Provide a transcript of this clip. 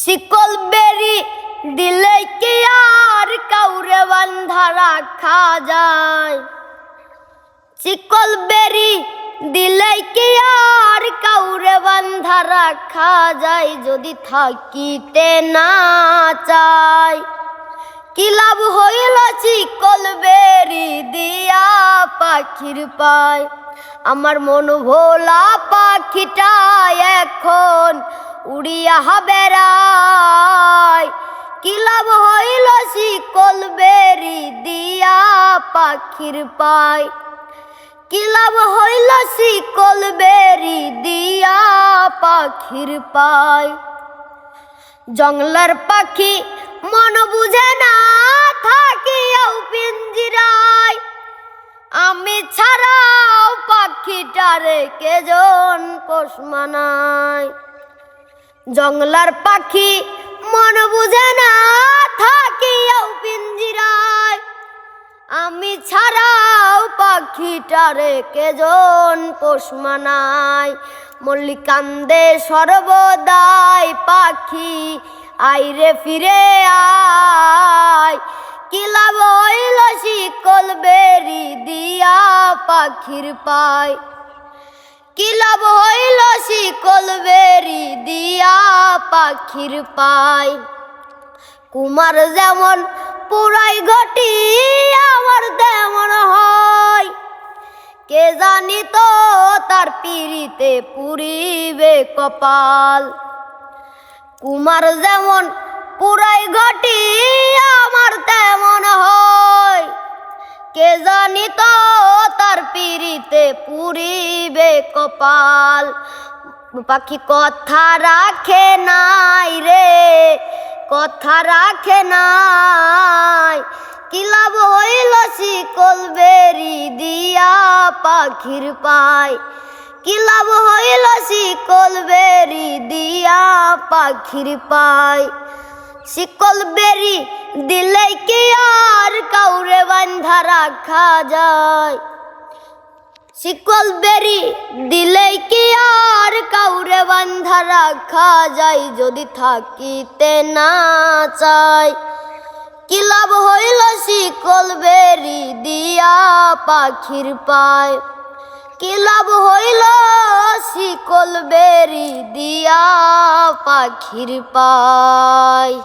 শিকল বেরি দিলে কি আর কাউরে বান্ধা রাখা যায়? শিকল বেরি দিলে কি আর কাউরে বান্ধা রাখা যায়? যদি থাকিতে না চাই কি লাভ হইল শিকল বেরি দিয়া পাখির পায়? আমার মন ভোলা পাখিটা এখন উড়িয়া বেড়ায়। কি লাভ হইল শিকল বেরি দিয়া পাখির পায়? কি লাভ হইল শিকল বেরি দিয়া পাখির পায়? জঙ্গলের পাখি মন বুঝে না থাকিয়াও পিঞ্জিরায়। আমি ছাড়াও পাখিটারে কেজন পোষ মানায়? জঙ্গলার পাখি মন বুঝে না থাকিয়াও পিঞ্জিরায়। আমি ছাড়াও পাখিটারে কেজন পোষ মানায়? মল্লিকান্দে সর্বদাই পাখি আইরে ফিরে আয়। কি লাভ হইল শিকল বেরি দিয়া পাখির পায়? কি লাভ হইল শিকল বেরি দিয়া পাখির পায়? কুমার যেমন পুরাই ঘটি আমার তেমন হয়। কে জানি তো তার পিরিতে পুরিবে কপাল। কুমার যেমন পুরাই ঘটি আমার তেমন হয়। কে জানি তো তার পিরিতে পুরিবে কপাল। পাখি কথা রাখে নাই রে, কথা রাখে নাই। কি লাভ হইল শিকল বেরি দিয়া পাখির পায়? কি লাভ হইল শিকল বেরি দিয়া পাখির পায়? শিকল বেরি দিলে কি আর কাউরে বান্ধা রাখা যায়? শিকল বেরি দিলে কি আর কাউরে বান্ধা রাখা যায়? যদি থাকিতে না চাই কি লাভ হইল শিকল বেরি দিয়া পাখির পায়? কি লাভ হইল শিকল বেরি দিয়া পাখির পায়?